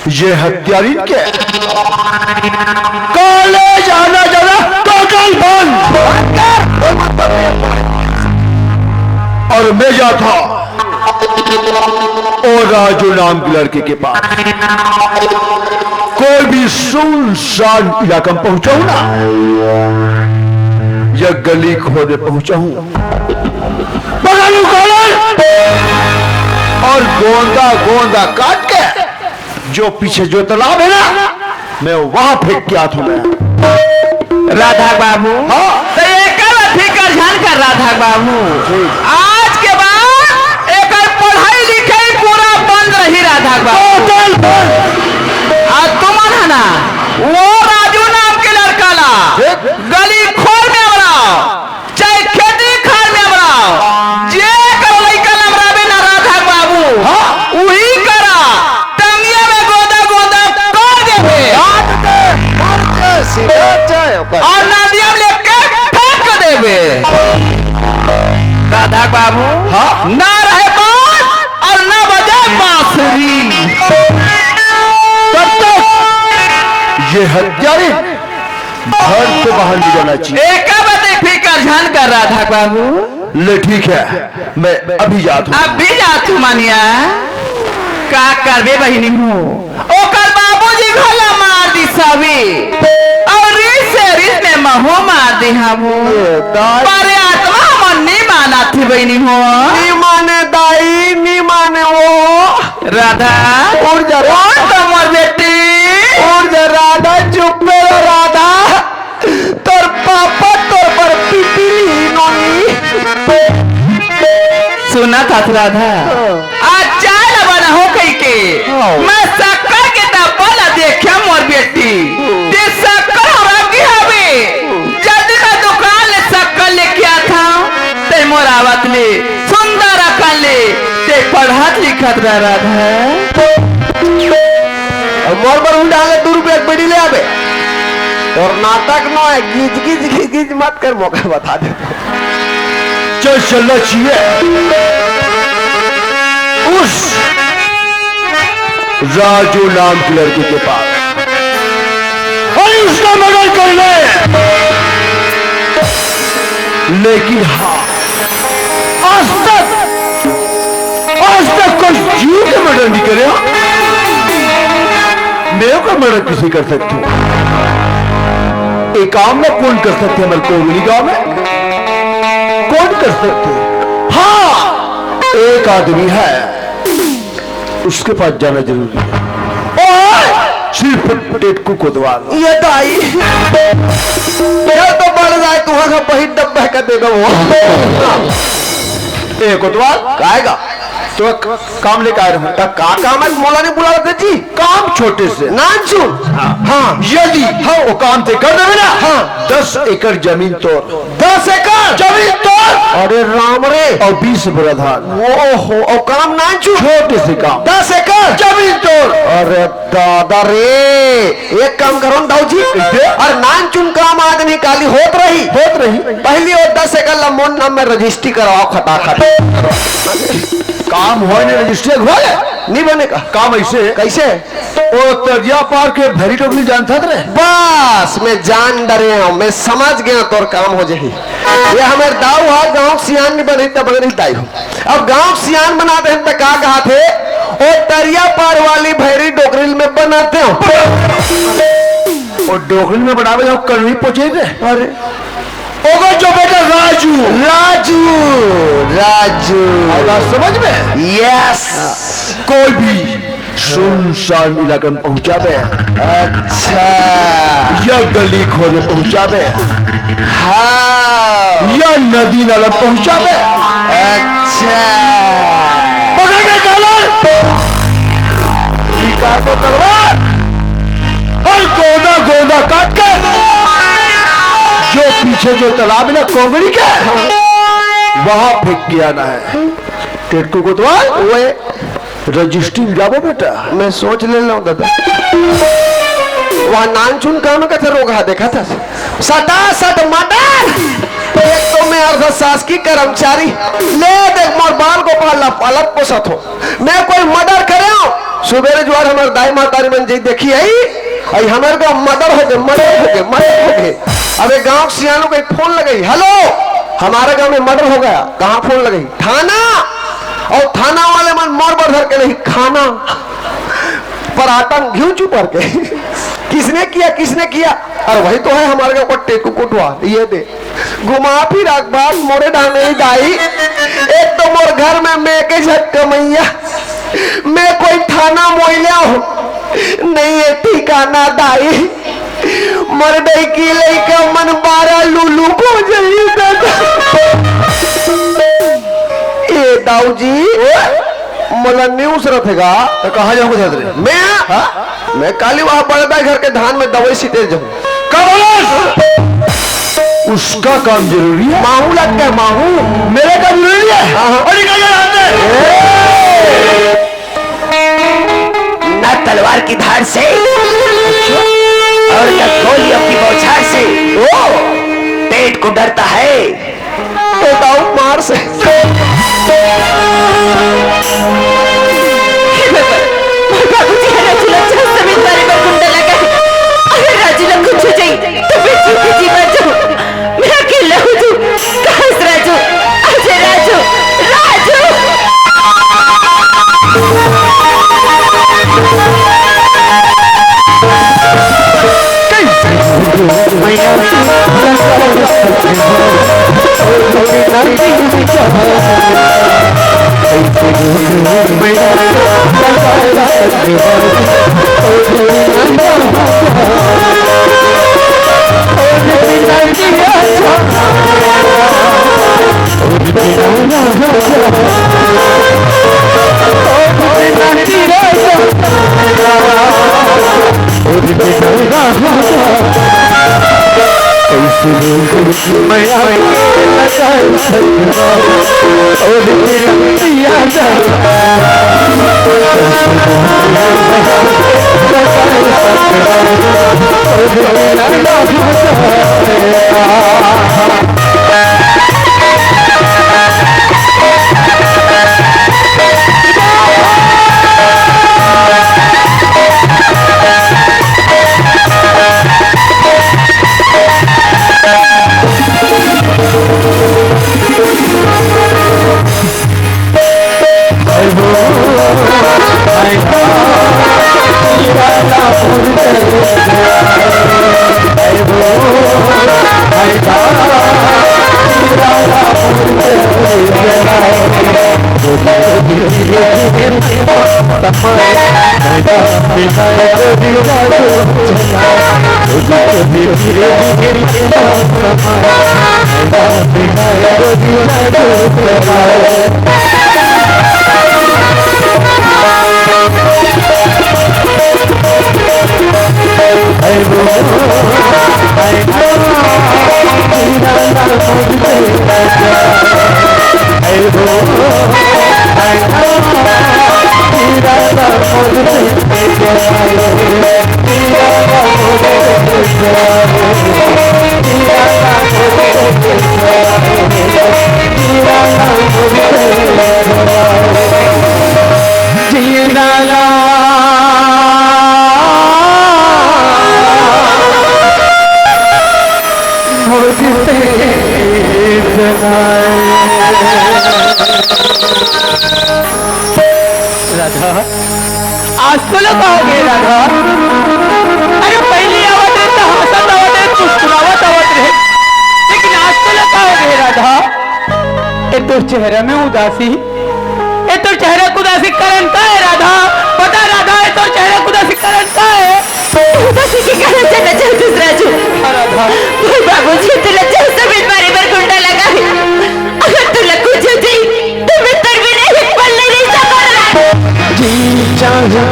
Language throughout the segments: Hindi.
ये हत्यारी क्या कॉलेज आना जाना टोटल बंद। और मैं जाता और राजू नाम के लड़के के पास कोई भी सुनसान इलाका में पहुंचाऊं ना या गली खोदे पहुंचाऊं पकड़ू कॉलेज और गोंदा गोंदा काट के जो पीछे जो तालाब है ना मैं वहां फेंक के आता हूं। राधा बाबू हाँ तो एक फिकर ध्यान कर राधा बाबू आज के बाद एक पढ़ाई लिखाई पूरा बंद रही राधा बाबू। आज तुम है ना वो राजू नाम के लड़का ला गली खोर में बनाओ चाहे खेती खार में बनाओ जे करो लड़का लमराबे ना राधा बाबू वही करा टंगिया में गोदा गोदा कर देबे और नदिया में लेके फेंक देबे। राधा बाबू ना रहे बात और ना बजे बांसुरी। ये हत्यारे घर से बाहर नहीं जाना चाहिए। एक बात फिकर ध्यान कर राधा बाबू। ले ठीक है मैं अभी जाता हूँ। अभी जा तू मानिया का करबे बहिनी हूँ ओकर बाबूजी घोला मार दी सभी और रिस में महू मार दी हम पर आत्मा मन नहीं माना थी बहिनी हो नहीं माने दाई नहीं माने वो राधा उड़ जा तुम्हार बेटी उड़ जा राधा चुप रहो राधा तोर पापा तोर पर पिपीली नोनी सुना था राधा आज चाय बना हो कही के मैं शक्कर के डब्बा देखा मोर बेटी ते शक्कर हमरा की हवे जब मैं दुकान ले शक्कर लेके आ था ते मोर आवत ले सुंदर रखन ले ते पढ़त लिखत रह राधा मोर पर उड़ा के 2 रुपया बेटी ले आवे और नाटक न है गीज मत कर मौका बता दे चल चलना चाहिए उस राजू नाम के लड़के के पास और उसका मर्डर कर ले। लेकिन हाँ आज तक कोई जीव के मर्डर नहीं करे। मैं का मर्डर किसी कर सकती हूँ एक काम में कौन कर सकते हमारे कोगली गांव में कौन कर सकते। हाँ एक आदमी है उसके पास जाना जरूरी है और सिर्फ टेटकू को दवा ये दाई तो बढ़ जाए तुहा का बही डब्बा का देगा वो एक कोतवाल आएगा तो काम लेकर आ रहा हूँ का काम है मौला ने बुला रखा जी काम छोटे से नाचू हाँ यदि हाँ वो काम से कर देवे ना हाँ 10 एकड़ जमीन तोड़ 10 एकड़ जमीन तोड़ अरे राम रे और 20 बुरा धान ओहो और काम नाचू छोटे से काम 10 एकड़ जमीन तोड़ अरे दादा रे एक काम करो दाऊ जी और नाचून काम आज निकाली होत रही पहली और 10 एकड़ लमोन नाम में रजिस्ट्री कराओ खटाखट काम हो रजिस्टर नहीं बनेगा काम ऐसे कैसे वो तरिया पार के भरी टोकरी जानता था बस मैं जान डरे हूँ मैं समझ गया तोर काम हो जाए ये हमारे दाऊ है गांव सियान नहीं बनी तब दाई हूँ अब गांव सियान बनाते हैं तो कहा थे और तरिया पार वाली भैरी डोकरी में बनाते हो और डोकरी में बनावे जाओ कल ही पहुंचे थे अरे ओगा जो बेटा राजू समझ में यस कोई भी सुनसान इलाका में पहुंचा दे अच्छा या गली खोले पहुंचा दे हाँ या नदी नाला पहुंचा दे अच्छा पकड़े कलर काटो तलवार और गोदा काट के जो पीछे जो तालाब है ना कोंगड़ी का वहां फेंक के आना है टेटकू को तो वो रजिस्ट्री जाबो बेटा मैं सोच ले लो दादा वहां नानचुन काम का था रोगा देखा था सदा सद मर्डर एक तो मैं अर्धशासकीय कर्मचारी ले देख मोर बाल को पाला पालक पोसत हो मैं कोई मर्डर करे सुबेरे जुआर हमारे दाई मातारी मन जी देखी आई हमारे को मर्डर हो गए। अबे गांव सियानों को फोन लगाई, हेलो हमारे गांव में मर्डर हो गया। कहाँ फोन लगाई? थाना। और थाना वाले मन मोर बर धर के नहीं खाना पराठा घी चुप करके किसने किया? अरे वही तो है हमारे ऊपर टेकू कुटवा ये दे घुमा फिर अखबार मोरे डाले दाई। एक तो मोर घर में मैं के झटका मैया मैं कोई थाना मोइलिया हूँ नहीं है ठिकाना दाई। मर गई की लइका मन 12 लुलू को जाइए ए दाऊ जी मला न्यूज रखेगा तो कहाँ जाऊंगा छात्र मैं काली वहां बड़े घर के धान में दवाई सीते जाऊँ। उसका काम जरूरी है। माहू लग गया माहू मेरे काम जरूरी है। न तलवार की धार से और न गोलियों की बौछार से पेट को डरता है तो दाऊ मार से राधा आज तो कहोगे राधा। अरे पहली आवत है तो हंसत आवत है मुस्कुरावत आवत रहे लेकिन आज तो कहोगे राधा। ए तो चेहरा में उदासी ए तो चेहरा को उदासी कारण का है राधा? बता राधा ए तो चेहरा को उदासी कारण का है? उदासी के कारण से न चल दूसरा जो राधा बाबूजी तुला चल समेत मारे पर गुंडा लगा है। अगर तुला कुछ हो जाए तो मैं तर भी नहीं पल नहीं सकता जी चाहता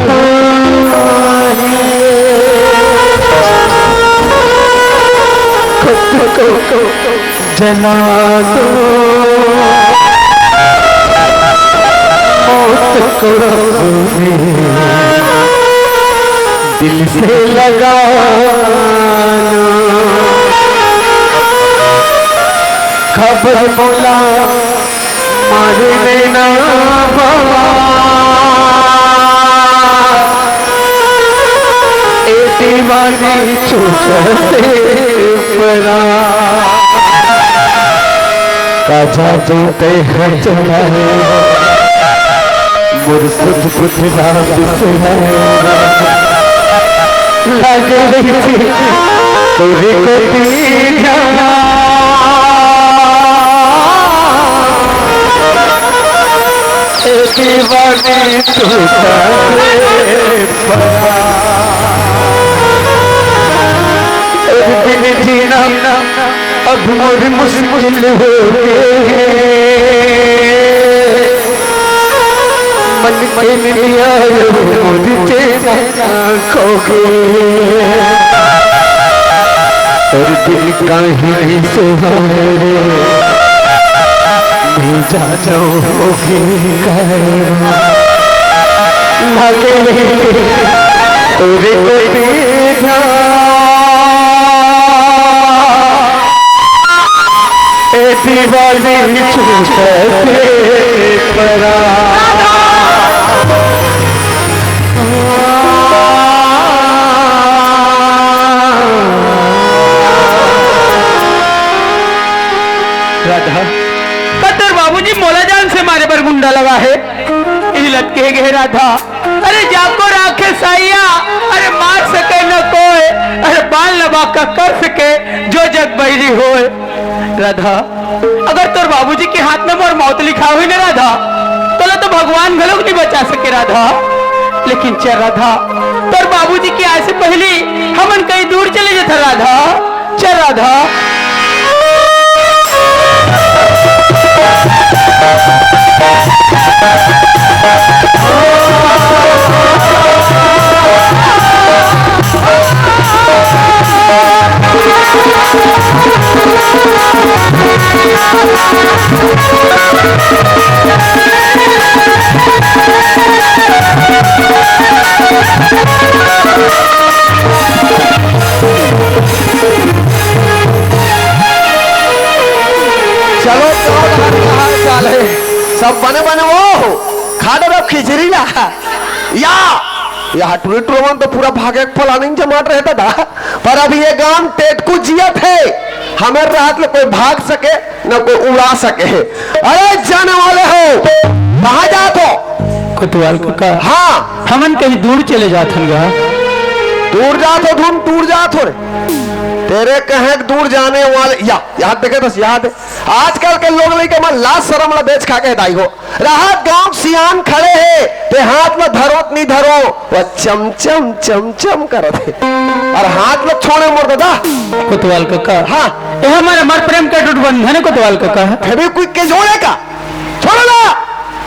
खुद को जला दो मौत को दिल से लगा खबर बोला मारे ना बाबा दीवानी छूटते परा काजा जोते हैं चढ़ाए मुर्सद पुतला बिसराए लगे तेरे को दीना दीवानी छूटते परा दिन जीना अब मुझे मुश्किल हो गए मन में लिया मुझे आँखों और दिल का ही सुहारे मैं जाना होगी लगे तेरे को देखा दीवानी छूटते परा राधा कतर बाबूजी मोला जान से मारे पर गुंडा लगा है इलत के गए राधा। अरे जाको राखे साइया अरे मार सके न कोई अरे बाल लबा का कर सके जो जग बैरी होए राधा। अगर तोर बाबूजी के हाथ में मोर मौत लिखा हुई ना राधा तो भगवान गलों नहीं बचा सके राधा। लेकिन चल राधा तोर बाबूजी की आए से पहले हमन कहीं दूर चले जाता राधा। चल राधा चलो चाल है सब बने बने वो खा दो खिचड़ी ला या यहाँ टूरिस्ट तो पूरा भागे प्लानिंग जमात रहता था पर अभी ये गांव टेटकू जिया थे हमें रात में कोई भाग सके न कोई उड़ा सके। अरे जाने वाले हो कहाँ जाते हो? कोतवाल काका हाँ हमन कहीं दूर चले जाते हैं। दूर जाते हो तुम दूर जाते हो तेरे कहे दूर जाने वाले या याद देखे बस याद आजकल के लोग लेके मन लाज शर्म ला बेच खा के दाई हो राहत गांव सियान खड़े है ते हाथ में धरो नहीं धरो वो चमचम चमचम करते और हाथ में छोड़े मोड़ दादा कोतवाल काका हाँ ये हमारे मर प्रेम का टूट बंधन है कोतवाल काका फिर कोई के जोड़े का छोड़ो ना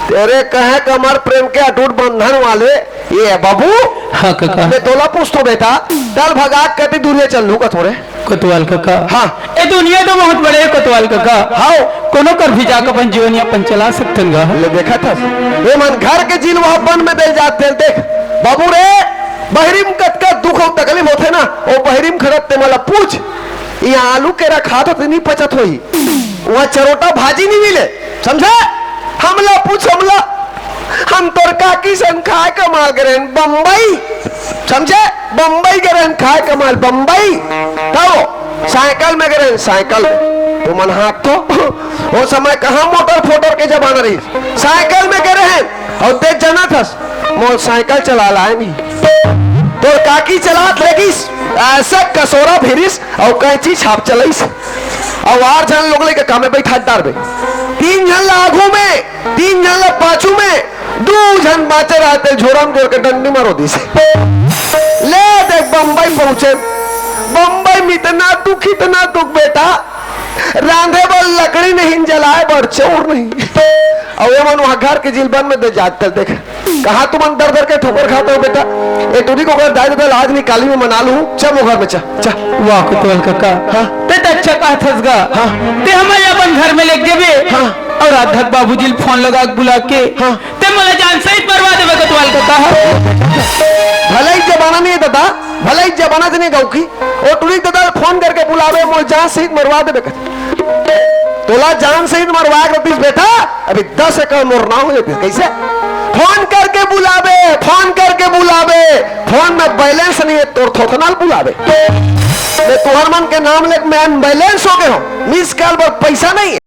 तेरे कहे कमर प्रेम के अटूट बंधन वाले ये बाबू हाँ काका मैं तोला पूछतो बेटा चल भगाक कहती दुनिया चल लू का थोड़े कोतवाल काका हाँ ये दुनिया तो बहुत बड़े है कोतवाल काका। हाँ कोनो कर भी जाकर अपन जीवन यापन चला सकते हैं। ले देखा था ये मन घर के जिल वहां बन में दे जाते हैं देख बाबू रे बहरीम कत का दुख और तकलीफ होते ना वो बहरीम खरदते मला पूछ ये आलू के रखा तो नहीं पचत हुई वहां चरोटा भाजी नहीं मिले समझे हमला पूछ हमला हम तोर काकी सन खाए कमाल करे बम्बई समझे बम्बई के रहन खाए कमाल बम्बई तो साइकिल में गए साइकिल तो मन हाथ तो वो समय कहाँ मोटर फोटर के जमाना रही साइकिल में गए हैं और तेज जना था मोर साइकिल चला लाए नहीं तो काकी चला लेगिस ऐसा कसोरा फिरिस और कैची छाप चलाइस और आर जन लोग लेके कामे बैठा डार बे 3 जन लागू में 3 जन ला पाछू में 2 जन बाचे रहते झोरम जोर के डंडी मारो दी से ले देख बम्बई पहुंचे बम्बई में इतना दुख बेटा रांधे बल लकड़ी नहीं जलाए बड़ चोर नहीं और ये मन वहां घर के जिलबन में दे जाते देख कहा तुम दर दर के ठोकर खाते हो बेटा ये टूरी को अगर दाई दे आज निकाली में मना लूं चल वो घर में चल वाह कोतवाल काका हाँ ते तो अच्छा कहा थसगा हाँ ते हमें अपन घर में ले देबे हाँ और राधक बाबूजी फोन लगा के बुला के हाँ ते मला जान सहित मरवा देबे कोतवाल काका। भले ही जमाना नहीं है दादा भले ही जमाना से नहीं गाँव की वो टूरी दादा फोन करके बुलावे मोल जान सहित मरवा देबे तोला जान सहित मरवा कर बेटा अभी 10 एकड़ मोर ना हो जाती कैसे फोन करके बुलावे, फोन करके बुलावे। फोन में बैलेंस नहीं है तो थोथनाल बुलावे। तुहर मन के नाम ले मैं बैलेंस हो गए हो, मिस कॉल पर पैसा नहीं है।